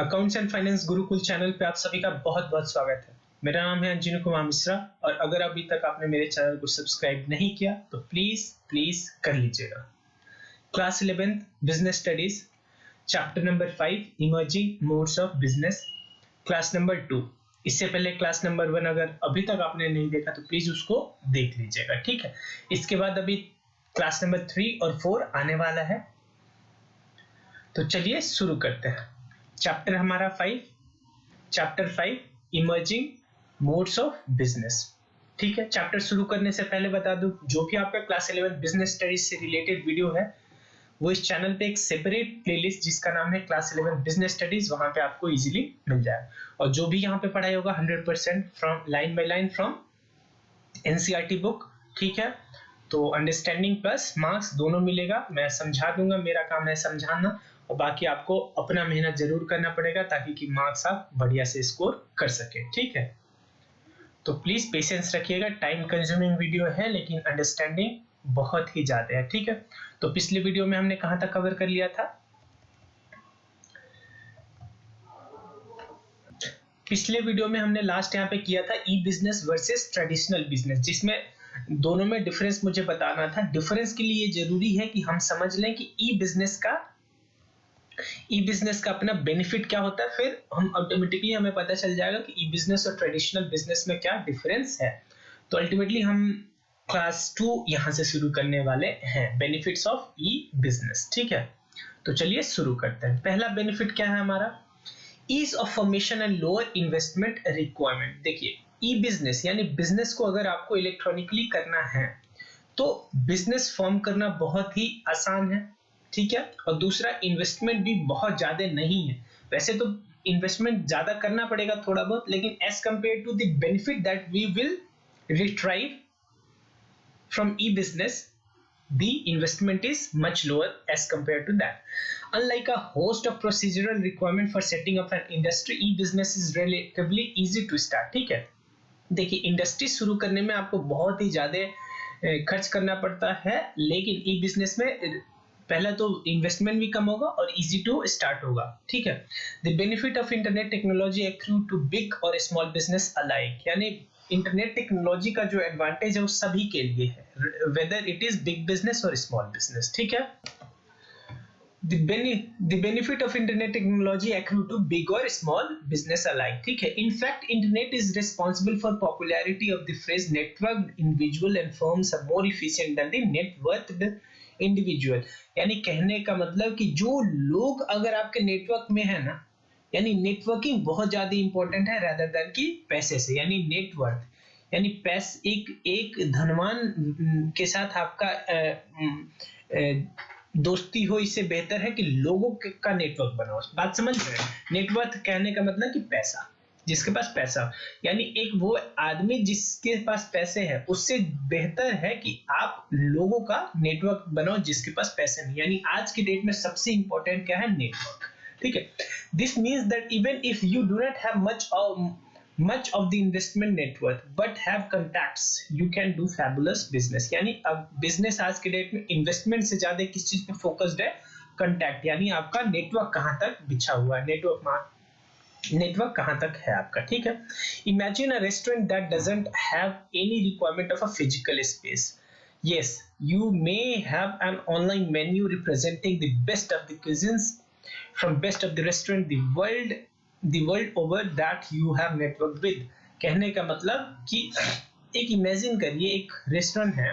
Accounts and finance Gurukul channel पे आप सभी का बहुत बहुत स्वागत है। मेरा नाम है अंजनी कुमार मिश्रा और अगर अभी तक आपने मेरे चैनल को सब्सक्राइब नहीं किया तो प्लीज प्लीज कर लीजिएगा। Class 11 business studies, chapter number 5 emerging modes of business, class number 2। इससे पहले क्लास नंबर 1 अगर अभी तक आपने नहीं देखा तो प्लीज उसको देख लीजिएगा, ठीक है। इसके बाद अभी क्लास नंबर 3 और 4 आने वाला है, तो चलिए शुरू करते हैं। चैप्टर हमारा 5, chapter 5 emerging modes of business, ठीक है। चैप्टर शुरू करने से पहले बता दूं, जो भी आपका क्लास 11 बिजनेस स्टडीज से रिलेटेड वीडियो है वो इस चैनल पे एक सेपरेट प्लेलिस्ट जिसका नाम है क्लास 11 बिजनेस स्टडीज, वहां पे आपको इजीली मिल जाए। और जो भी यहाँ पे पढ़ाई होगा 100% from line by line from NCERT book, ठीक है। तो अंडरस्टैंडिंग प्लस मार्क्स दोनों मिलेगा। मैं समझा दूंगा, मेरा काम है समझाना, और बाकी आपको अपना मेहनत जरूर करना पड़ेगा ताकि कि मार्क्स आप बढ़िया से स्कोर कर सके, ठीक है। तो प्लीज पेशेंस रखिएगा, टाइम कंज्यूमिंग वीडियो है लेकिन अंडरस्टैंडिंग बहुत ही ज्यादा है, ठीक है। तो पिछले वीडियो में हमने कहां तक कवर कर लिया था? पिछले वीडियो में हमने लास्ट यहाँ पे किया था ई बिजनेस वर्सेस ट्रेडिशनल बिजनेस, जिसमें दोनों में डिफरेंस मुझे बताना था। डिफरेंस के लिए जरूरी है कि हम समझ लें कि ई बिजनेस का अपना बेनिफिट क्या होता है, फिर हम ऑटोमेटिकली हमें पता चल जाएगा कि ई बिजनेस और ट्रेडिशनल बिजनेस में क्या डिफरेंस है। तो अल्टीमेटली हम क्लास 2 यहां से शुरू करने वाले हैं, बेनिफिट्स ऑफ ई बिजनेस, ठीक है। तो चलिए शुरू करते हैं। पहला बेनिफिट क्या है हमारा? Ease of formation and lower investment requirement. देखिए, ई बिजनेस यानी बिजनेस को अगर आपको इलेक्ट्रॉनिकली करना है तो बिजनेस फॉर्म करना बहुत ही आसान है, ठीक है। और दूसरा, इन्वेस्टमेंट भी बहुत ज्यादा नहीं है। वैसे तो इन्वेस्टमेंट ज्यादा करना पड़ेगा थोड़ा बहुत, लेकिन as compare to the benefit that we will retrieve from e business, the investment is much lower as compared to that. Unlike a host of procedural requirement for setting up an industry, e-business is relatively easy to start, ठीक है। देखिए, industry शुरू करने में आपको बहुत ही ज्यादा खर्च करना पड़ता है, लेकिन ई बिजनेस में पहला तो इन्वेस्टमेंट भी कम होगा और इजी टू स्टार्ट होगा, ठीक है। The benefit of internet technology accrue to big और स्मॉल बिजनेस अलाइक, यानी इंटरनेट टेक्नोलॉजी का जो एडवांटेज है वो सभी के लिए है, whether it is big business और स्मॉल बिजनेस, ठीक है। The benefit of internet technology accrue to big or small business alike, ठीक है। In fact, internet is responsible for popularity of the phrase networked individual and firms are more efficient than the net worth individual. यानी कहने का मतलब कि जो लोग अगर आपके नेटवर्क में है ना, यानी नेटवर्किंग बहुत ज्यादा इंपॉर्टेंट है rather than कि पैसे से, यानी नेटवर्थ, यानी पैसे एक धनवान के साथ आपका दोस्ती हो, इससे बेहतर है कि लोगों का नेटवर्क बनाओ। बात समझ रहे हैं? नेटवर्थ कहने का मतलब कि पैसा, जिसके पास पैसा, यानी एक वो आदमी जिसके पास पैसे हैं उससे बेहतर है कि आप लोगों का नेटवर्क बनाओ जिसके पास पैसे नहीं। यानी आज की डेट में सबसे इंपॉर्टेंट क्या है? नेटवर्क, ठीक है। This means that even if you do not have much of the investment net worth but have contacts, you can do fabulous business। यानी अब बिजनेस आज के डेट में इन्वेस्टमेंट से ज्यादा किस चीज पे फोकस्ड है? कंटैक्ट, यानी आपका नेटवर्क कहां तक बिछा हुआ है, नेटवर्क कहां तक है आपका, ठीक है। Imagine a restaurant that doesn't have any requirement of a physical space. Yes, you may have an online menu representing the best of the cuisines from best of the restaurant the world over that you have networked with। कहने का मतलब कि एक imagine करिए, एक restaurant है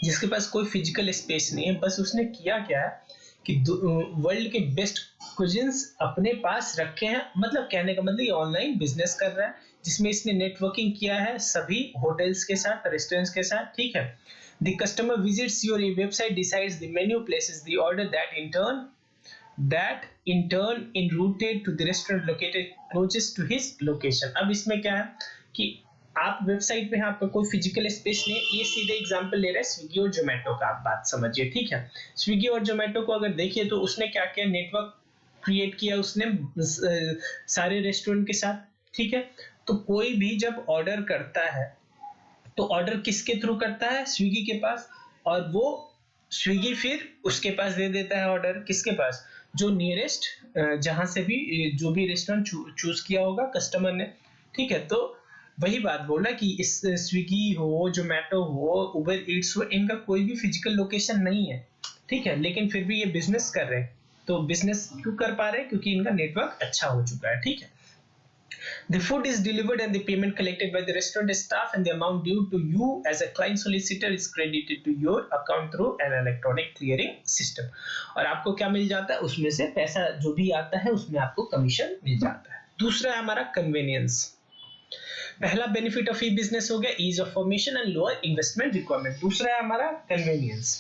जिसके पास कोई फिजिकल स्पेस नहीं है, बस उसने किया क्या है कि वर्ल्ड के बेस्ट कुजिन्स अपने पास रखे हैं। मतलब कहने का मतलब ये ऑनलाइन बिजनेस कर रहा है जिसमें इसने नेटवर्किंग किया है सभी होटल्स के साथ, रेस्टोरेंट्स के साथ, ठीक है। The customer visits your website, decides the menu, places the order, that in turn enrouted to the restaurant located closest to his location। अब इसमें क्या है कि आप वेबसाइट पे हैं, आपका कोई फिजिकल स्पेस नहीं, ये सीधे एग्जांपल ले रहे हैं स्विगी और जोमेटो का, आप बात समझिए, ठीक है। स्विगी और जोमेटो को अगर देखिए तो उसने क्या किया? नेटवर्क क्रिएट किया उसने सारे रेस्टोरेंट के साथ, ठीक है। तो कोई भी जब ऑर्डर करता है तो ऑर्डर किसके थ्रू करता है? स्विगी के पास, और वो स्विगी फिर उसके पास दे देता है ऑर्डर, किसके पास? जो नियरेस्ट जहां से भी जो भी रेस्टोरेंट चूज किया होगा कस्टमर ने, ठीक है। तो वही बात बोला कि इस स्विगी हो, जोमेटो हो, उबर ईट्स हो, इनका कोई भी फिजिकल लोकेशन नहीं है, ठीक है, लेकिन फिर भी ये बिजनेस कर रहे हैं। तो बिजनेस क्यों कर पा रहे हैं? क्योंकि इनका नेटवर्क अच्छा हो चुका है, ठीक है। The food is delivered and the payment collected by the restaurant staff and the amount due to you as a client solicitor is credited to your account through an electronic clearing system. और आपको क्या मिल जाता है? उसमें से पैसा जो भी आता है उसमें आपको कमीशन मिल जाता है। दूसरा है हमारा कन्वीनियंस। पहला बेनिफिट ऑफ ई बिजनेस हो गया ease of formation and lower investment requirement. दूसरा है हमारा convenience.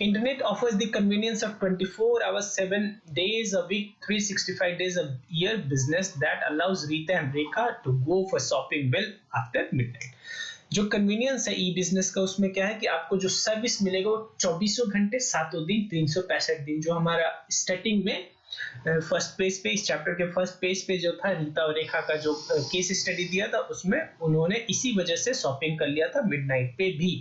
Internet offers the convenience of 24 hours, 7 days a week, 365 days a year business that allows Rita and Rekha to go for shopping well after midnight. जो convenience है e business का, उसमें क्या है कि आपको जो सर्विस मिलेगा वो 24 घंटे 7 दिन 365 दिन। जो हमारा स्टार्टिंग में फर्स्ट पेज पे, इस चैप्टर के फर्स्ट पेज पे जो था रीता और रेखा का जो केस स्टडी दिया था, उसमें उन्होंने इसी वजह से शॉपिंग कर लिया था मिडनाइट पे भी।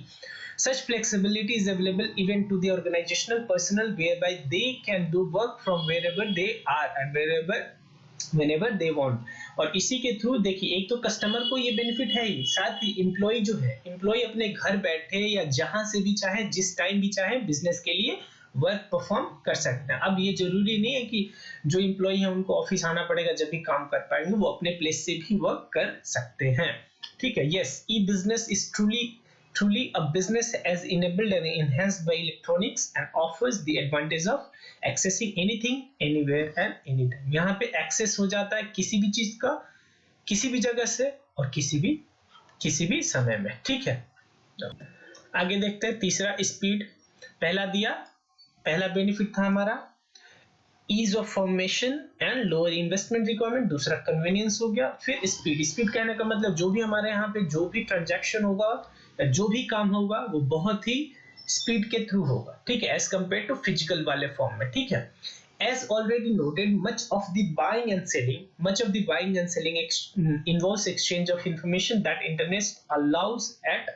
Such flexibility is available even to the organizational personnel whereby they can do work from wherever they are and whenever they want. और इसी के थ्रू देखिए, एक तो कस्टमर को ये बेनिफिट है ही, साथ ही एम्प्लॉय जो है, एम्प्लॉय अपने घर बैठे या जहां से भी चाहे, जिस टाइम भी चाहे, बिजनेस के लिए वर्क परफॉर्म कर सकते हैं। अब ये जरूरी नहीं है कि जो एम्प्लॉय है उनको ऑफिस आना पड़ेगा जब भी काम कर पाएंगे, वो अपने प्लेस से भी वर्क कर सकते हैं, ठीक है। Yes, E business is truly a business as enabled and enhanced by electronics and offers the advantage of accessing anything anywhere and anytime. यहाँ पे एक्सेस हो जाता है किसी भी चीज का, किसी भी जगह से और किसी भी समय में, ठीक है। आगे देखते हैं तीसरा, स्पीड। पहला बेनिफिट था हमारा ease of formation and lower investment requirement. दूसरा कन्वीनियंस हो गया। फिर स्पीड कहने का मतलब जो भी हमारे यहाँ पे जो भी ट्रांजैक्शन होगा, जो भी काम होगा, वो बहुत ही स्पीड के थ्रू होगा, ठीक है, एज कंपेयर टू फिजिकल वाले फॉर्म में, ठीक है। As already noted, much of the buying and selling involves exchange of information that internet allows at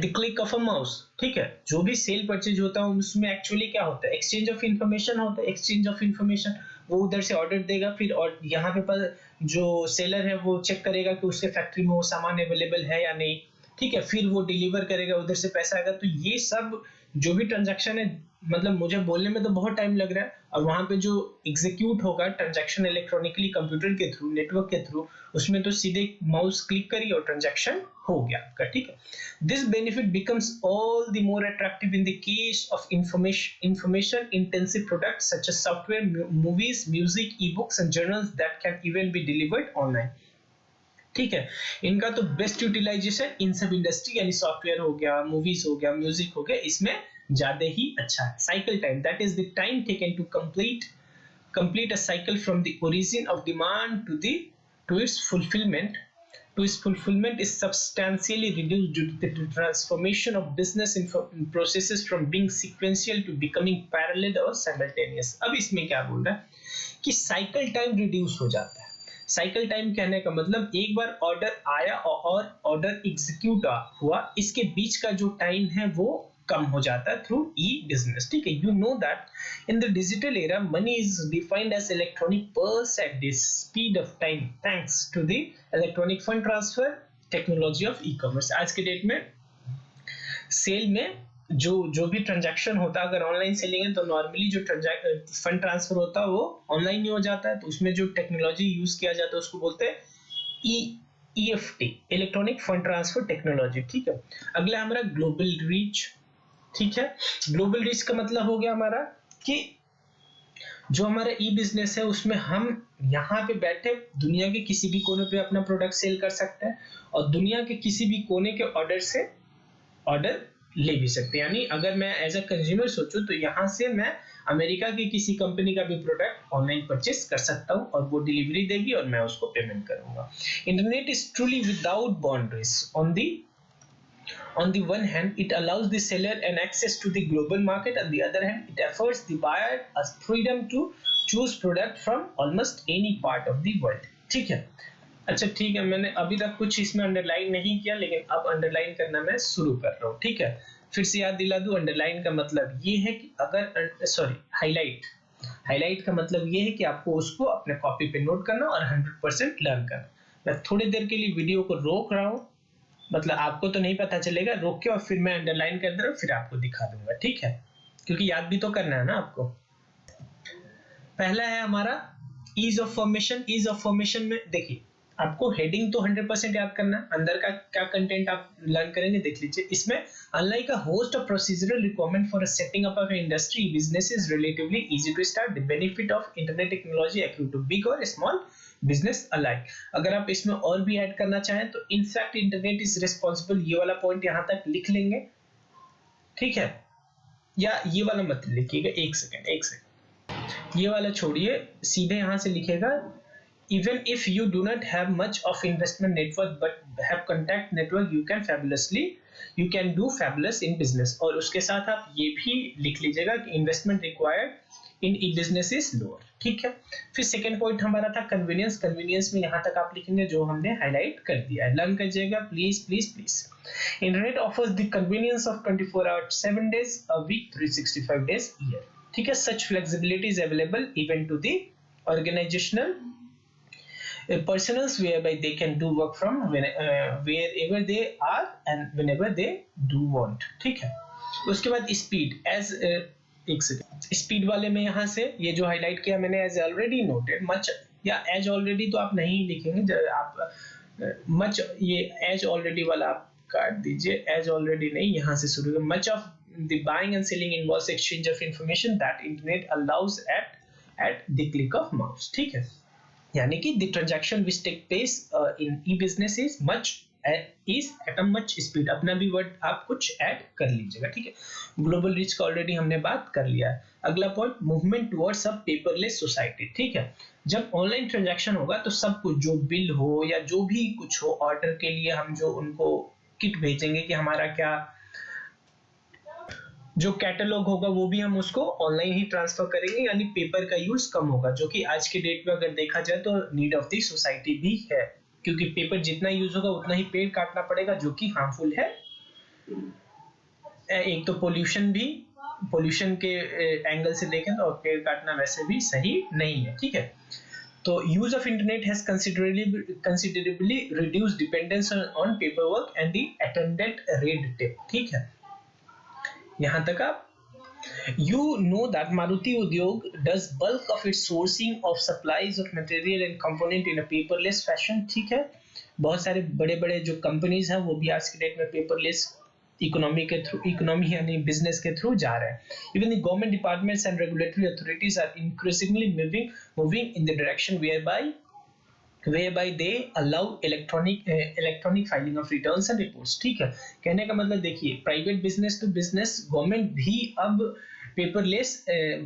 the click of a mouse, ठीक है। जो भी सेल परचेज होता है उसमें एक्चुअली क्या होता है? एक्सचेंज ऑफ इंफॉर्मेशन होता है। एक्सचेंज ऑफ इंफॉर्मेशन, वो उधर से ऑर्डर देगा, फिर और यहाँ पे पर जो सेलर है वो चेक करेगा कि उसके फैक्ट्री में वो सामान अवेलेबल है या नहीं, ठीक है। फिर वो डिलीवर करेगा, उधर से पैसा आएगा। तो ये सब जो भी ट्रांजैक्शन है, मतलब मुझे बोलने में तो बहुत टाइम लग रहा है, और वहां पे जो एग्जीक्यूट होगा ट्रांजैक्शन इलेक्ट्रॉनिकली कंप्यूटर के थ्रू, नेटवर्क के थ्रू, उसमें तो सीधे माउस क्लिक करिए और ट्रांजैक्शन हो गया आपका, ठीक है। This benefit becomes all the more attractive in the case of information intensive products such as software, movies, music, e books and journals that can even be delivered online, ठीक है। इनका तो बेस्ट यूटिलाइजेशन इन सब industry, यानी software हो गया, movies हो गया, म्यूजिक हो गया, इसमें ज्यादा ही अच्छा है। Cycle time, that is the time taken to complete a cycle from the origin of demand to its fulfillment. Is substantially reduced due to the transformation of business processes from being sequential to becoming parallel or simultaneous. अब इसमें क्या बोल रहा है कि cycle time reduce हो जाता है। साइकिल टाइम कहने का मतलब एक बार ऑर्डर आया और ऑर्डर एग्जीक्यूट हुआ, इसके बीच का जो टाइम है वो कम हो जाता है थ्रू ई बिजनेस, ठीक है। You know that in the digital era money is defined as electronic purse at the speed of time thanks to the electronic fund transfer technology of e commerce. आज के date में cell में जो भी transaction होता है, अगर online selling है तो नॉर्मली जो फंड ट्रांसफर होता है वो ऑनलाइन ही हो जाता है। तो उसमें जो टेक्नोलॉजी यूज किया जाता है उसको बोलते हैं EFT, electronic fund transfer technology, ठीक है। अगला हमारा ग्लोबल रीच, ठीक है। ग्लोबल रीच का मतलब हो गया हमारा कि जो हमारा ई बिजनेस है उसमें हम यहाँ पे बैठे दुनिया के किसी भी कोने पे अपना प्रोडक्ट सेल कर सकते हैं, और दुनिया के किसी भी कोने के ऑर्डर से ऑर्डर ले भी सकते हैं। यानी अगर मैं एज अ कंज्यूमर सोचूं तो यहाँ से मैं अमेरिका की किसी कंपनी का भी प्रोडक्ट ऑनलाइन परचेस कर सकता हूँ, और वो डिलीवरी देगी और मैं उसको पेमेंट करूंगा। Internet is truly without boundaries. On the one hand, it allows the seller an access to the global market. On the other hand, it affords the buyer a freedom to choose product from almost any part of the world. ठीक है। अच्छा ठीक है, मैंने अभी तक कुछ इसमें अंडरलाइन नहीं किया, लेकिन अब अंडरलाइन करना मैं शुरू कर रहा हूँ, ठीक है। फिर से याद दिला दूं, अंडरलाइन का मतलब ये है कि अगर हाईलाइट का मतलब ये है कि आपको उसको अपने कॉपी पे नोट करना और 100% लर्न करना। मैं थोड़ी देर के लिए वीडियो को रोक रहा हूँ, मतलब आपको तो नहीं पता चलेगा, रोक के और फिर मैं अंडरलाइन कर दे रहा हूँ, फिर आपको दिखा दूंगा, ठीक है, क्योंकि याद भी तो करना है ना आपको। पहला है हमारा ease of formation. Ease of formation में देखिए, आपको हेडिंग तो 100% याद करना है, अंदर का क्या कंटेंट आप लर्न करेंगे देख लीजिए। इसमें unlike a host of procedural requirement for setting up of industry, business is relatively easy to start. The benefit of internet technology accrue to big और स्मॉल बिजनेस अलाइक। अगर आप इसमें और भी ऐड करना चाहें तो इनफैक्ट इंटरनेट इज रिस्पॉन्सिबल, ये वाला पॉइंट यहां तक लिख लेंगे, ठीक है, या ये वाला मत लिखिएगा, एक सेकेंड, ये वाला छोड़िए, सीधे यहां से लिखेगा even if you do not have much of investment network but have contact network you can do fabulous in business। और उसके साथ आप ये भी लिख लीजिएगा कि investment required in e-business is lower, ठीक है। फिर सेकेंड पॉइंट हमारा था कन्वीनियंस। कन्वीनियंस में यहाँ तक आप लिखेंगे जो हमने हाईलाइट कर दिया है, लर्न करिएगा please please please. Internet offers the convenience of 24 hours 7 days a week 365 days a year, ठीक है। Such flexibility is available even to the organizational personals whereby they can do work from wherever they are and whenever they do want, ठीक है। उसके बाद speed as एक second, speed वाले में यहाँ से ये जो हाईलाइट किया मैंने एज ऑलरेडी नोटेड मच, या एज ऑलरेडी तो आप नहीं लिखेंगे, आप मच, ये एज ऑलरेडी वाला आप काट दीजिए, एज ऑलरेडी नहीं, यहाँ से शुरू करें। Much of the buying and selling involves exchange of information that internet allows at the click of mouse, ठीक है। यानी कि the transaction which take place in e-business is at a much speed। अपना भी वर्ड आप कुछ add कर लीजिएगा, ठीक है। ग्लोबल रीच का ऑलरेडी हमने बात कर लिया है। अगला point movement towards a paperless society, ठीक है। जब ऑनलाइन ट्रांजैक्शन होगा तो सब कुछ जो बिल हो या जो भी कुछ हो, ऑर्डर के लिए हम जो उनको किट भेजेंगे कि हमारा क्या जो कैटलॉग होगा वो भी हम उसको ऑनलाइन ही ट्रांसफर करेंगे, यानी पेपर का यूज कम होगा, जो कि आज के डेट में अगर देखा जाए तो नीड ऑफ द सोसाइटी भी है, क्योंकि पेपर जितना यूज होगा उतना ही पेड़ काटना पड़ेगा, जो कि हार्मफुल है। एक तो पोल्यूशन के एंगल से देखें तो पेड़ काटना वैसे भी सही नहीं है, ठीक है। तो use of internet has considerably reduced dependence on paper work and the attendant red tape, ठीक है। यहां तक आप you know that Maruti Udyog does bulk of its sourcing of supplies of material and component in a paperless fashion, ठीक है। बहुत सारे बड़े बड़े जो कंपनीज हैं वो भी आज के डेट में पेपरलेस इकोनॉमी यानी बिजनेस के थ्रू जा रहे हैं। Even the government departments and regulatory authorities are increasingly moving in the direction whereby they allow electronic filing of returns and reports, ठीक है। कहने का मतलब देखिए, private business to business, government भी अब पेपरलेस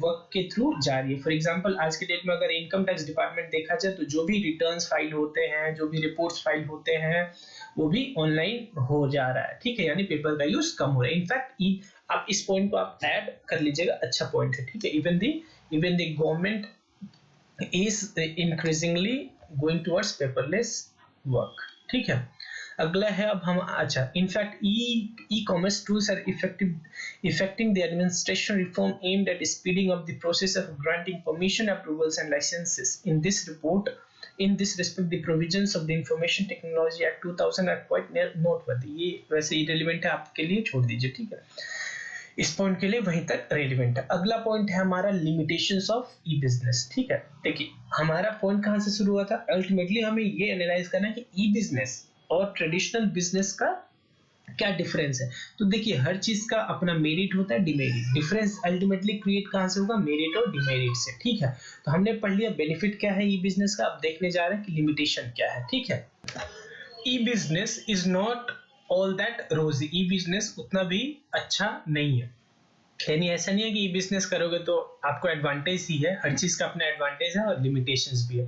वर्क के थ्रू जा रही है। फॉर एग्जांपल आज के डेट में अगर इनकम टैक्स डिपार्टमेंट देखा जाए तो जो भी रिटर्न्स फाइल होते हैं, जो भी रिपोर्ट्स फाइल होते हैं, वो भी ऑनलाइन हो जा रहा है, ठीक है, यानी पेपर का यूज कम हो रहा है। इनफैक्ट आप इस पॉइंट को आप ऐड कर लीजिएगा, अच्छा पॉइंट है, ठीक है। Even the government is increasingly going towards paperless work, ठीक है। अगला है अब हम, अच्छा, in fact e commerce tools are effecting the administration reform aimed at speeding up the process of granting permission, approvals and licenses। In this respect the provisions of the Information Technology Act 2000 are quite noteworthy। ये वैसे irrelevant है, आपके लिए छोड़ दीजिए, ठीक है, इस पॉइंट के लिए वहीं तक रेलिवेंट है। अगला पॉइंट है हमारा लिमिटेशंस ऑफ ई बिजनेस, ठीक है। देखिए हमारा पॉइंट कहां से शुरू हुआ था, अल्टीमेटली हमें ये एनालाइज करना है कि ई बिजनेस और ट्रेडिशनल बिजनेस का क्या डिफरेंस है। तो देखिए हर चीज का अपना मेरिट होता है, डिमेरिट। डिफरेंस अल्टीमेटली क्रिएट कहां से होगा, मेरिट और डिमेरिट से, ठीक है। तो हमने पढ़ लिया बेनिफिट क्या है ई बिजनेस का, अब देखने जा रहे हैं कि लिमिटेशन क्या है, ठीक है। E business is not all that rosy. E business उतना भी अच्छा नहीं है, यानी ऐसा नहीं है कि ई बिजनेस करोगे तो आपको एडवांटेज ही है, हर चीज का अपना एडवांटेज है और लिमिटेशंस भी है।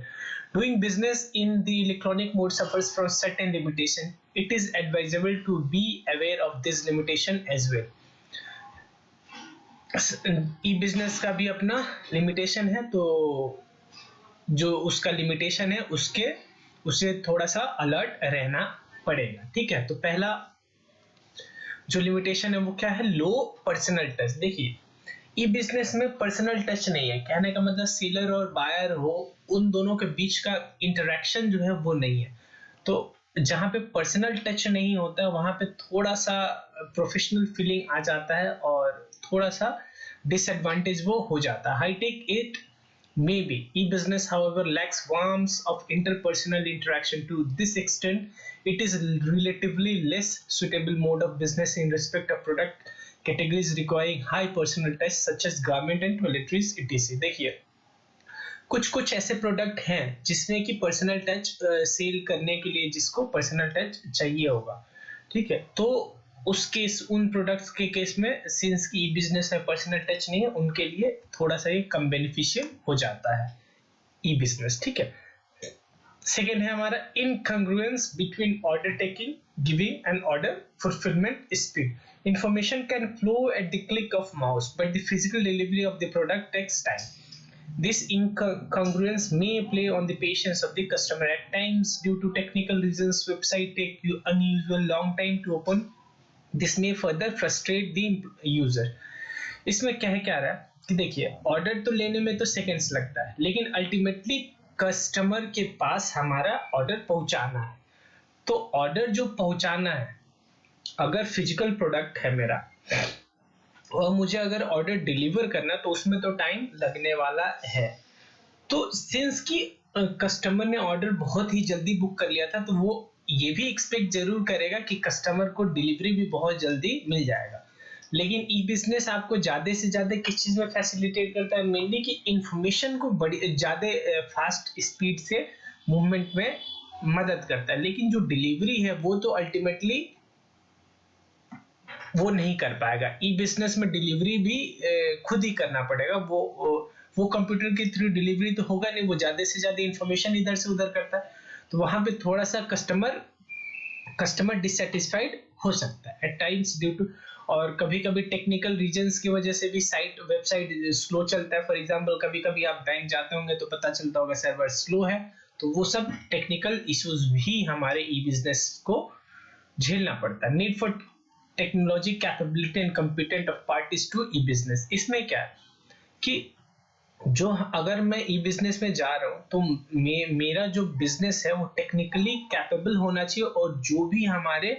Doing business in the electronic mode suffers from certain limitation, it is advisable to be aware of this limitation as well. E business का भी अपना लिमिटेशन है, तो जो उसका लिमिटेशन है उसे थोड़ा सा अलर्ट रहना पड़ेगा, ठीक है। तो पहला जो लिमिटेशन है वो क्या है, लो पर्सनल टच। देखिए ई बिजनेस में पर्सनल टच नहीं है, कहने का मतलब सेलर और बायर हो उन दोनों के बीच का इंटरेक्शन जो है वो नहीं है। तो जहाँ पे पर्सनल टच नहीं होता है वहां पे थोड़ा सा प्रोफेशनल फीलिंग आ जाता है और थोड़ा सा डिसएडवांटेज वो हो जाता है। Hi tech it maybe e-business however lacks warmth of interpersonal interaction. To this extent it is relatively less suitable mode of business in respect of product categories requiring high personal touch such as garment and toiletries etc. देखिए कुछ कुछ ऐसे product हैं जिसमें कि personal touch cell करने के लिए जिसको पर्सनल टच चाहिए होगा, ठीक है। तो उस केस उन प्रोडक्ट्स के केस में सिंस की ई बिजनेस में पर्सनल टच नहीं है उनके लिए थोड़ा सा ये कम बेनिफिशियल हो जाता है ई बिजनेस, ठीक है। सेकेंड है हमारा incongruence between order taking, giving and order fulfilment speed. Information can flow at the click of mouse, but the physical delivery of the product takes time. This incongruence may play on the patience of the customer. At times, due to technical reasons, website take you unusual long time to open. This may further frustrate the user. इसमें क्या रहा है कि देखिए order तो लेने में तो सेकंड्स लगता है, लेकिन अल्टीमेटली कस्टमर के पास हमारा ऑर्डर पहुंचाना है। तो ऑर्डर जो पहुंचाना है, अगर फिजिकल प्रोडक्ट है मेरा और मुझे अगर ऑर्डर डिलीवर करना तो उसमें तो टाइम लगने वाला है। तो सिंस की कस्टमर ने ऑर्डर बहुत ही जल्दी बुक कर लिया था तो वो ये भी एक्सपेक्ट जरूर करेगा कि कस्टमर को डिलीवरी भी बहुत जल्दी मिल जाएगा। लेकिन ई बिजनेस आपको ज्यादा से ज्यादा किस चीज में फैसिलिटेट करता है, मेनली कि इंफॉर्मेशन को बड़ी ज्यादा फास्ट स्पीड से मूवमेंट में मदद करता है। लेकिन जो डिलीवरी है वो तो अल्टीमेटली वो नहीं कर पाएगा। ई बिजनेस में डिलीवरी भी खुद ही करना पड़ेगा। वो कंप्यूटर के थ्रू डिलीवरी तो होगा नहीं, वो ज्यादा से ज्यादा इंफॉर्मेशन इधर से उधर करता है। तो वहां पे थोड़ा सा कस्टमर डिससेटिस्फाइड हो सकता है एट टाइम्स ड्यू टू, और कभी कभी टेक्निकल रीजंस की वजह से भी वेबसाइट स्लो चलता है। फॉर एग्जांपल कभी कभी आप बैंक जाते होंगे तो पता चलता होगा सर्वर स्लो है। तो वो सब टेक्निकल इश्यूज भी हमारे ई बिजनेस को झेलना पड़ता है। Need for technology capability and competent of parties to e business. इसमें क्या है कि जो अगर मैं ई बिजनेस में जा रहा हूं तो मेरा जो बिजनेस है वो टेक्निकली कैपेबल होना चाहिए और जो भी हमारे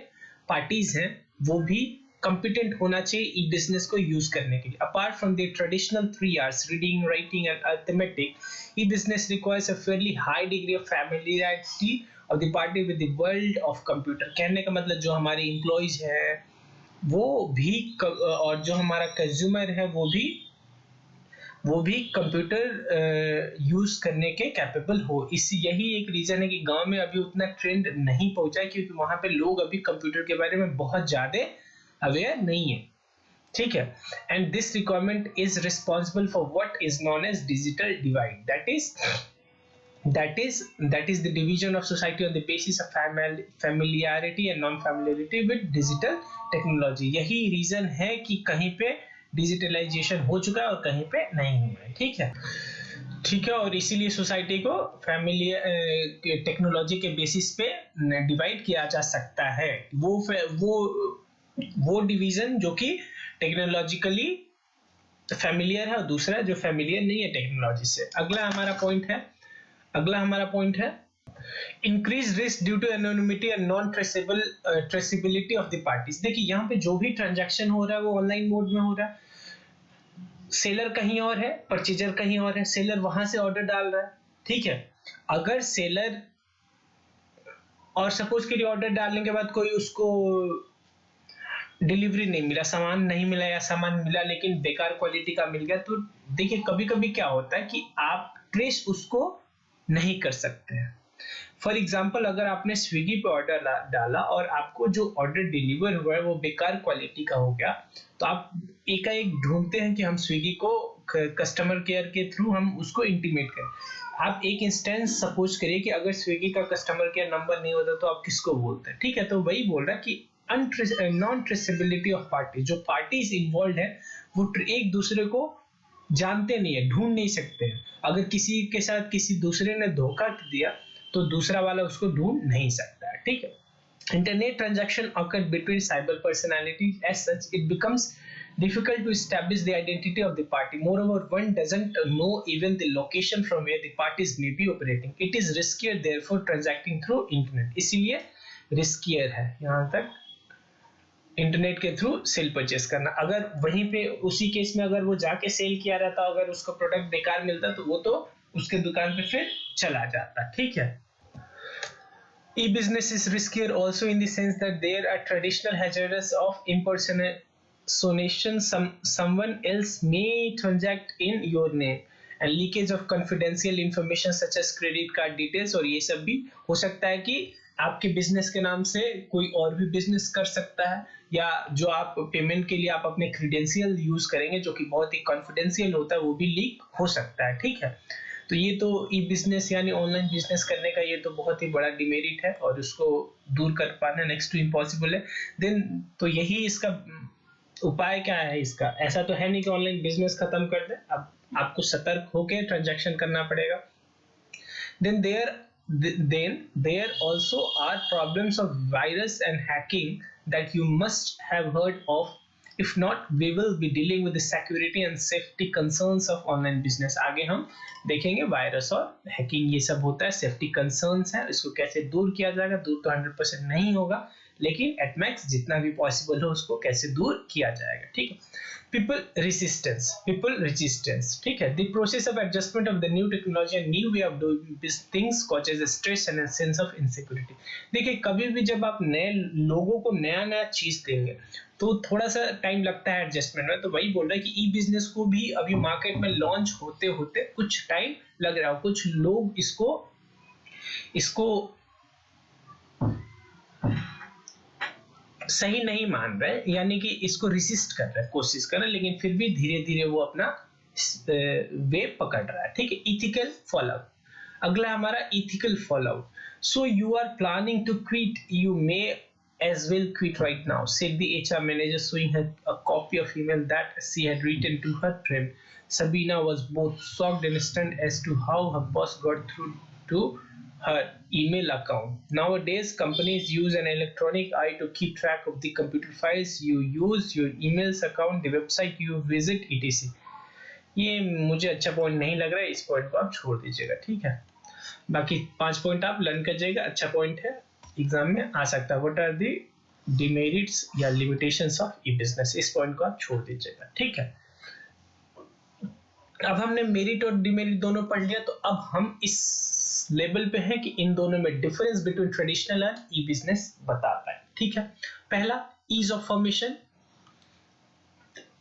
पार्टीज हैं वो भी कॉम्पिटेंट होना चाहिए ई बिजनेस को यूज करने के लिए। Apart from the traditional 3 R's reading, writing and arithmetic, E business requires a fairly high degree of familiarity of the party with the world of computer. कहने का मतलब जो हमारे एम्प्लॉइज हैं वो भी और जो हमारा कंज्यूमर है वो भी कंप्यूटर यूज करने के कैपेबल हो। यही एक रीजन है कि गांव में अभी उतना ट्रेंड नहीं पहुंचा क्योंकि वहां पे लोग अभी कंप्यूटर के बारे में बहुत ज्यादा अवेयर नहीं है, ठीक है। And this requirement is responsible for what is known as digital divide, that is the division of society on the basis of familiarity and non-familiarity with digital technology। यही रीजन है कि कहीं पे डिजिटलाइजेशन हो चुका है और कहीं पे नहीं हुआ है, ठीक है। और इसीलिए सोसाइटी को टेक्नोलॉजी के बेसिस पे डिवाइड किया जा सकता है। वो डिवीजन जो कि टेक्नोलॉजिकली फैमिलियर है और दूसरा जो फैमिलियर नहीं है टेक्नोलॉजी से। अगला हमारा पॉइंट है increase risk due to anonymity and non traceability of the parties. देखिए यहाँ पे जो भी ट्रांजैक्शन हो रहा है वो ऑनलाइन मोड में हो रहा है। सेलर कहीं और है, परचेजर कहीं और है, सेलर वहां से ऑर्डर डाल रहा है, ठीक है। अगर सेलर और सपोज के लिए ऑर्डर डालने के बाद कोई उसको डिलीवरी नहीं मिला, सामान नहीं मिला या सामान मिला लेकिन बेकार क्वालिटी का मिल गया, तो देखिए कभी कभी क्या होता है कि आप ट्रेस उसको नहीं कर सकते हैं। फॉर एग्जाम्पल अगर आपने स्विगी पे ऑर्डर डाला और आपको जो ऑर्डर डिलीवर हुआ है वो बेकार क्वालिटी का हो गया, तो आप एकाएक ढूंढते हैं कि हम स्विगी को कस्टमर केयर के थ्रू हम उसको इंटीमेट करें। आप एक इंस्टेंस सपोज करिए कि अगर स्विगी का कस्टमर केयर नंबर नहीं होता तो आप किसको बोलते हैं, ठीक है। तो वही बोल रहा है कि नॉन ट्रेसेबिलिटी ऑफ पार्टी, जो पार्टीज इन्वॉल्व है वो एक दूसरे को जानते नहीं है, ढूंढ नहीं सकते हैं। अगर किसी के साथ किसी दूसरे ने धोखा दिया तो दूसरा वाला उसको ढूंढ नहीं सकता है, ठीक है। Internet transaction occur between cyber personalities. As such, it becomes difficult to establish the identity of the party. Moreover, one doesn't know even the location from where the parties may be operating. It is riskier, therefore, transacting through internet. इसलिए riskier है यहाँ तक internet के through sale purchase करना. अगर वहीं पे उसी केस में अगर वो जाके सेल किया रहता, अगर उसको प्रोडक्ट बेकार मिलता तो वो तो उसके दुकान पे फिर चला जाता. ठीक है. E-business is riskier also in the sense that there are traditional hazards of impersonation. Someone else may transact in your name and leakage of confidential information such as credit card details. और ये सब भी हो सकता है कि आपके business के नाम से कोई और भी बिजनेस कर सकता है, या जो आप पेमेंट के लिए आप अपने क्रेडेंशियल यूज करेंगे जो कि बहुत ही कॉन्फिडेंशियल होता है वो भी लीक हो सकता है. ठीक है. तो ये तो ई बिजनेस यानी ऑनलाइन बिजनेस करने का ये तो बहुत ही बड़ा डिमेरिट है और उसको दूर कर पाना नेक्स्ट टू इम्पॉसिबल है. देन तो यही इसका उपाय क्या है इसका? ऐसा तो है नहीं कि ऑनलाइन बिजनेस खत्म कर दे, अब आपको सतर्क होकर ट्रांजैक्शन करना पड़ेगा. Then there also are problems of virus and hacking that you must have heard of. If not, we will be dealing with the security and safety concerns of online business. आगे हम देखेंगे virus और hacking ये सब होता है, safety concerns है, इसको कैसे दूर किया जाएगा. दूर तो 100% नहीं होगा, लेकिन एट मैक्स जितना भी पॉसिबल हो उसको कैसे दूर किया जाएगा. ठीक है. people resistance. ठीक है. the process of adjustment of the new technology and new way of doing these things causes a stress and a sense of insecurity. देखिए कभी भी जब आप नए लोगों को नया नया चीज देंगे तो थोड़ा सा टाइम लगता है एडजस्टमेंट में. तो वही बोल रहा है कि ई बिजनेस को भी अभी मार्केट में लॉन्च होते होते कुछ टाइम लग रहा है. कुछ लोग इसको सही नहीं मान रहे, यानी कि इसको रिसिस्ट कर रहे, कोशिश कर रहे, लेकिन फिर भी धीरे धीरे वो अपना वे पकड़ रहा है. ठीक है. Ethical fallout. अगला हमारा ethical fallout. So you are planning to quit, you may as well quit right now, said the HR manager, showing her a copy of email that she had written to her friend. Sabina was both shocked and stunned as to how her boss got through to her email account. Nowadays, companies use an electronic eye to keep track of the computer files you use, your emails account, the website you visit, etc. ये मुझे अच्छा point नहीं लग रहा है, इस point को आप छोड़ दीजिएगा. ठीक है. बाकी 5 पॉइंट आप लर्न कर जाइएगा, अच्छा पॉइंट है, एग्जाम में आ सकता है. व्हाट आर दी डिमेरिट्स या लिमिटेशंस ऑफ ई बिजनेस, इस पॉइंट को आप छोड़ दीजिएगा. ठीक है. अब हमने मेरिट और डिमेरिट दोनों पढ़ लिया, तो अब हम इस लेवल पे हैं कि इन दोनों में difference between traditional and e business बताता है. ठीक है. पहला, ease of formation.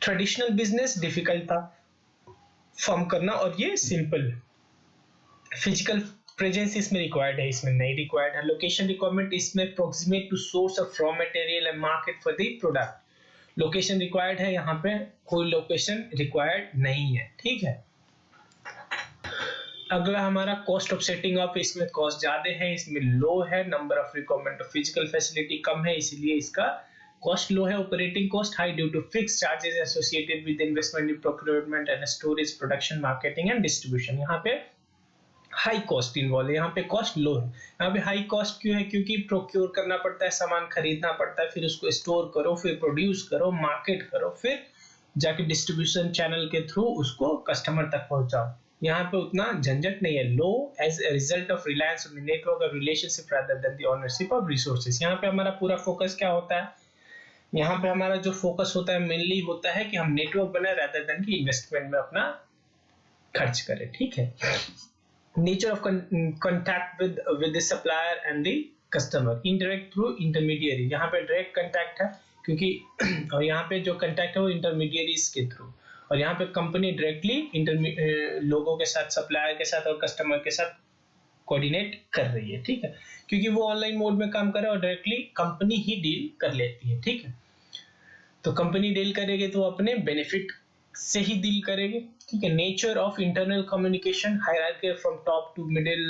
Traditional business difficult था फॉर्म करना और ये सिंपल. फिजिकल प्रेजेंस इसमें रिक्वायर्ड है, इसमें नहीं रिक्वायर्ड है. लोकेशन रिक्वायरमेंट इसमें proximate to source of raw material and market for the product. Location required है, यहाँ पे कोई लोकेशन रिक्वायर्ड नहीं है. ठीक है. अगला हमारा कॉस्ट ऑफ सेटिंग अप. इसमें कॉस्ट ज्यादा है, इसमें लो है. Number of requirement of physical facility कम है, इसलिए इसका कॉस्ट लो है. Operating cost high due to fix charges associated with investment in procurement and storage, production, marketing and distribution. यहाँ पे हाई कॉस्ट इन्वॉल्व है, यहाँ पे कॉस्ट लो है. यहाँ पे हाई कॉस्ट क्यों है? क्योंकि प्रोक्योर करना पड़ता है, सामान खरीदना पड़ता है, फिर उसको स्टोर करो, फिर प्रोड्यूस करो, मार्केट करो, फिर जाके डिस्ट्रीब्यूशन चैनल के थ्रू उसको कस्टमर तक पहुंचाओ. यहाँ पे उतना झंझट नहीं है. Low as a result of reliance on the network और relationship rather than the ownership of resources. यहाँ पे हमारा पूरा फोकस क्या होता है? यहाँ पे हमारा जो फोकस होता है मेनली होता है कि हम नेटवर्क बनाए रादर देन कि इन्वेस्टमेंट में अपना खर्च करें. ठीक है. Nature of contact with the supplier and the customer. Indirect through intermediary. यहाँ पे direct contact है क्योंकि और यहाँ पे जो contact है वो intermediaries के थ्रू, और यहाँ पे कंपनी डायरेक्टली लोगों के साथ, सप्लायर के साथ और कस्टमर के साथ कोऑर्डिनेट कर रही है. ठीक है. क्योंकि वो ऑनलाइन मोड में काम कर रहा है और डायरेक्टली कंपनी ही डील कर लेती है. ठीक है. तो कंपनी डील करेगी तो अपने बेनिफिट से ही डील करेगी. ठीक है. Nature of internal communication, hierarchy from top to middle,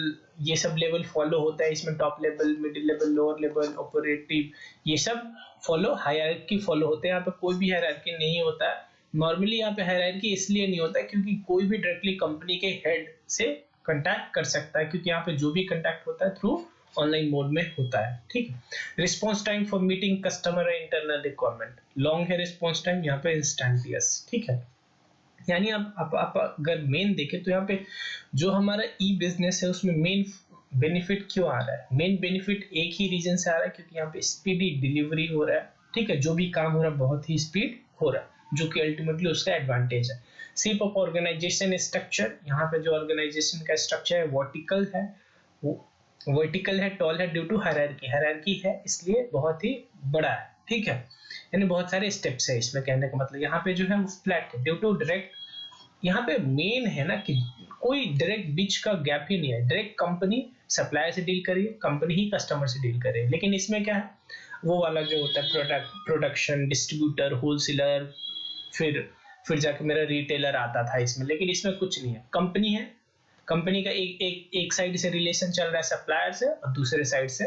ये सब लेवल फॉलो होता है इसमें. Top level, middle level, lower level, operative, ये सब फॉलो, हायरार्की फॉलो होते हैं. यहाँ पे कोई भी हायरार्की नहीं होता है. नॉर्मली यहाँ पे हायरार्की इसलिए नहीं होता है क्योंकि कोई भी डायरेक्टली कंपनी के हेड से कांटेक्ट कर सकता है, क्योंकि यहाँ पे जो भी कांटेक्ट होता है थ्रू ऑनलाइन मोड में होता है, ठीक है। Response time for meeting customer and internal requirement long है, रिस्पॉन्स टाइम यहाँ पे इंस्टेंटियस, ठीक है। यानी आप अगर मेन देखें तो यहाँ पे जो हमारा ई बिजनेस है उसमें मेन बेनिफिट क्यों आ रहा है, मेन बेनिफिट एक ही रीजन से आ रहा है, क्योंकि यहाँ पे स्पीडी डिलीवरी हो रहा है, ठीक है। जो भी काम हो रहा है बहुत ही स्पीड हो रहा है, जो कि अल्टीमेटली उसका एडवांटेज है। शेप ऑफ ऑर्गेनाइजेशन स्ट्रक्चर, यहाँ पे जो ऑर्गेनाइजेशन का स्ट्रक्चर है वर्टिकल है, वो वर्टिकल है, टॉल है ड्यू टू हायरार्की है, इसलिए बहुत ही बड़ा है, ठीक है। यानी बहुत सारे स्टेप्स है इसमें, कहने का मतलब यहाँ पे जो है वो फ्लैट है ड्यू टू डायरेक्ट। यहाँ पे मेन है ना कि कोई डायरेक्ट बीच का गैप ही नहीं है, डायरेक्ट कंपनी सप्लायर से डील करिए, कंपनी ही कस्टमर से डील करे। लेकिन इसमें क्या है, वो वाला जो होता है प्रोडक्शन, डिस्ट्रीब्यूटर, होलसेलर, फिर जाके मेरा रिटेलर आता था इसमें, लेकिन इसमें कुछ नहीं है, कंपनी है, कंपनी का एक साइड से रिलेशन चल रहा है सप्लायर से और दूसरे साइड से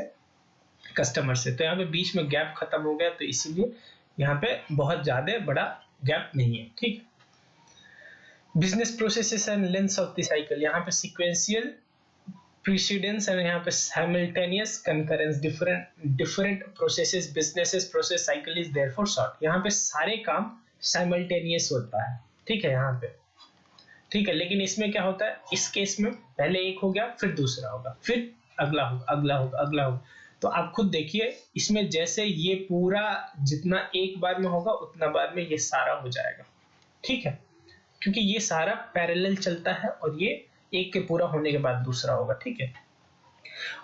कस्टमर से, तो यहाँ पे बीच में गैप खत्म हो गया, तो इसीलिए यहाँ पे बहुत ज्यादा बड़ा गैप नहीं है, ठीक है। Business processes and length of the cycle, यहाँ पे सीक्वेंशियल प्रीसीडेंस और यहाँ पे simultaneous concurrence, different processes, businesses process cycle is therefore short. यहाँ पे सारे काम साइमल्टेनियस होता है, ठीक है यहाँ पे, ठीक है। लेकिन इसमें क्या होता है, इस केस में पहले एक हो गया, फिर दूसरा होगा, फिर अगला होगा, अगला होगा, अगला होगा। तो आप खुद देखिए इसमें, जैसे ये पूरा जितना एक बार में होगा उतना बार में ये सारा हो जाएगा, ठीक है, क्योंकि ये सारा पैरेलल चलता है और ये एक के पूरा होने के बाद दूसरा होगा, ठीक है।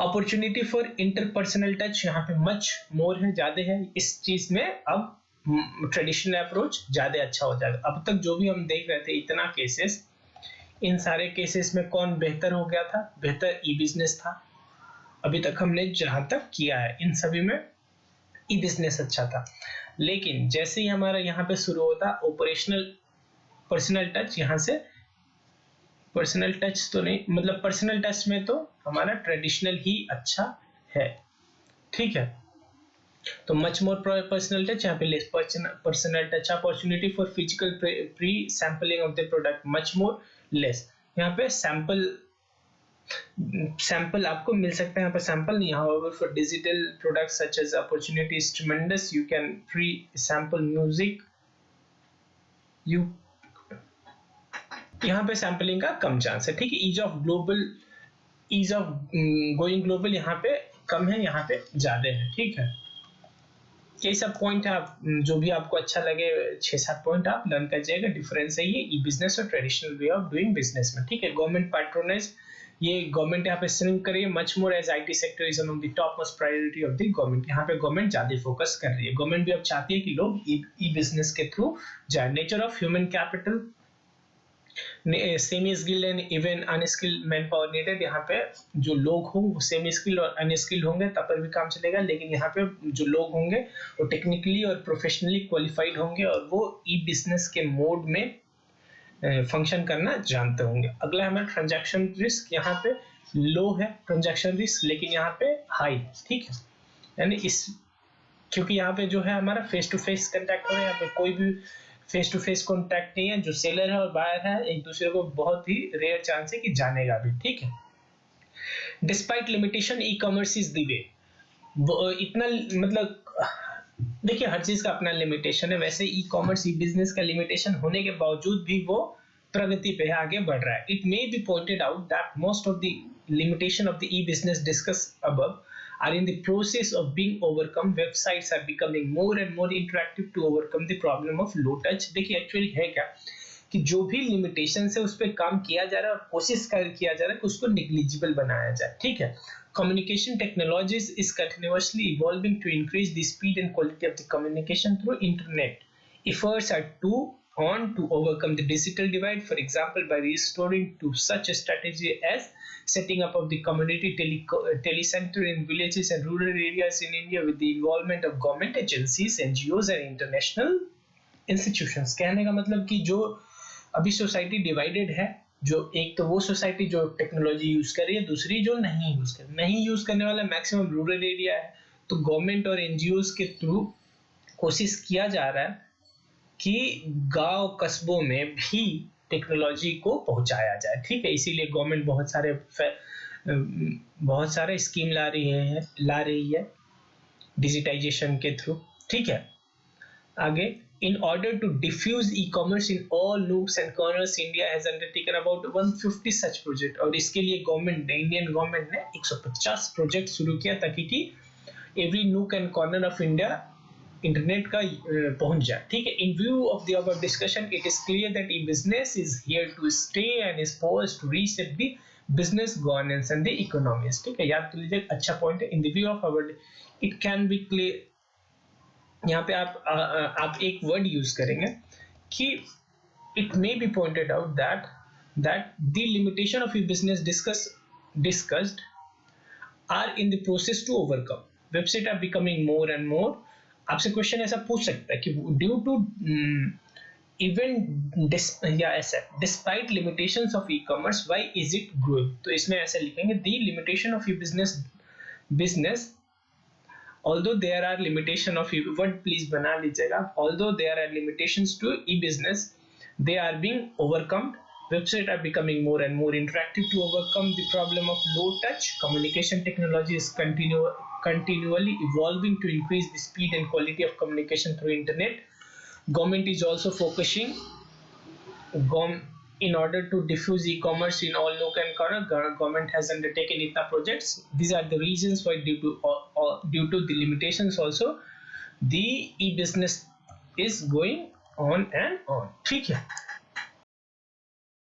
अपॉर्चुनिटी फॉर इंटरपर्सनल टच, यहाँ पे मच मोर है, ज्यादा है इस चीज में। अब ट्रेडिशनल अप्रोच ज्यादा अच्छा हो जाएगा। अब तक जो भी हम देख रहे थे इतना केसेस, इन सारे केसेस में कौन बेहतर हो गया था, बेहतर ई बिजनेस था अभी तक हमने जहां तक किया है, इन सभी में ई बिजनेस अच्छा था। लेकिन जैसे ही हमारा यहाँ पे शुरू होता ऑपरेशनल पर्सनल टच, यहाँ से पर्सनल टच तो नहीं, मतलब पर्सनल टच में तो हमारा ट्रेडिशनल ही अच्छा है, ठीक है। तो मच मोर पर्सनल टच, यहाँ पे less personal touch. Opportunity for physical pre sampling of the product, much more less. यहाँ पे सैंपल आपको मिल सकता है, यहाँ पे सैंपल नहीं। however for digital products such as opportunity is tremendous, you can pre sample music, you यहाँ पे सैंपलिंग का कम चांस है, ठीक है। ईज ऑफ गोइंग ग्लोबल यहाँ पे कम है, यहाँ पे ज्यादा है, ठीक है। यही सब पॉइंट है, आप जो भी आपको अच्छा लगे 6-7 पॉइंट आप लर्न कर जाएगा। डिफरेंस है ये ई बिजनेस और traditional way of doing business में, ठीक है। गवर्नमेंट पैट्रोनाइज, ये गवर्नमेंट यहाँ पे स्ट्रिंग करिए, much more as IT sector is among the top most priority of the government. यहाँ पे गवर्नमेंट ज्यादा फोकस कर रही है, गवर्नमेंट भी अब चाहती है कि लोग ई बिजनेस के थ्रू जाए। Nature of human capital, semi skilled and even unskilled man power needed. यहाँ पे जो लोग हों वो सेमी स्किल्ड और अनस्किल्ड होंगे तब पर भी काम चलेगा, लेकिन यहाँ पे जो लोग होंगे वो टेक्निकली और प्रोफेशनली क्वालिफाइड होंगे और वो ई बिजनेस के मोड में फंक्शन करना जानते होंगे। अगला हमारा ट्रांजैक्शन रिस्क, यहाँ पे लो है ट्रांजैक्शन रिस्क, लेकिन यहाँ पे हाई है, ठीक है। यानी इस क्योंकि यहाँ पे जो है हमारा फेस टू फेस कंटेक्ट हो रहा है, यहाँ पे कोई भी फेस टू फेस कॉन्टैक्ट नहीं है। जो सेलर है और बायर है एक दूसरे को बहुत ही रेयर चांस है कि जानेगा भी, ठीक है। Despite limitation, e commerce is the way. इतना मतलब देखिए हर चीज का अपना लिमिटेशन है, वैसे ई कॉमर्स ई बिजनेस का लिमिटेशन होने के बावजूद भी वो प्रगति पे आगे बढ़ रहा है। It may be pointed out that most of the limitation of the E business discuss above are in the process of being overcome. Websites are becoming more and more interactive to overcome the problem of low touch. देखिए actually है क्या कि जो भी limitation है उस पर काम किया जा रहा है और कोशिश किया जा रहा है कि उसको निग्लिजिबल बनाया जाए, ठीक है। Communication technologies is continuously evolving to increase the speed and quality of the communication through internet. Efforts are to overcome the digital divide, for example by restoring to such a strategy as setting up of the community telecenter in villages and rural areas in India with the involvement of government agencies, NGOs and international institutions। कहने का मतलब कि जो अभी society divided है, जो एक तो वो सोसाइटी जो टेक्नोलॉजी यूज कर रही है, दूसरी जो नहीं यूज करने वाला मैक्सिमम रूरल एरिया है। तो गवर्नमेंट और एनजीओज के थ्रू कोशिश किया जा रहा है कि गांव कस्बों में भी टेक्नोलॉजी को पहुंचाया जाए, ठीक है। इसीलिए गवर्नमेंट बहुत सारे बहुत सारा स्कीम ला रही है डिजिटाइजेशन के थ्रू, ठीक है। आगे, in order to diffuse e-commerce in all nooks and corners, India has undertaken about 150 such project, और इसके लिए गवर्नमेंट ने, इंडियन गवर्नमेंट ने 150 प्रोजेक्ट शुरू किया ताकि कि every nook and corner of India internet का पहुंच जाए, ठीक है। In view of the above discussion, it is clear that e business is here to stay and is poised to reset the business governance and the economies, ठीक है। याद कर लीजिए, अच्छा पॉइंट है। In the view of our, it can be clear, यहाँ पे आप एक वर्ड यूज करेंगे कि it may be pointed out that the limitation of e business discussed are in the process to overcome, website are becoming more and more. आपसे question ऐसा पूछ सकता है कि ड्यू टू इवन या ऐसा, despite limitations of e commerce why is it growing, तो इसमें ऐसे लिखेंगे, the limitation of e business although there are limitation of word please बना लीजिएगा, although there are limitations to e-business, they are being overcome. Websites are becoming more and more interactive. To overcome the problem of low touch communication, technology is continually evolving to increase the speed and quality of communication through internet. Government is also focusing in order to diffuse e-commerce in all nook and corner. Government has undertaken ITA projects. These are the reasons why, due to the limitations also, the e-business is going on and on, ठीक है।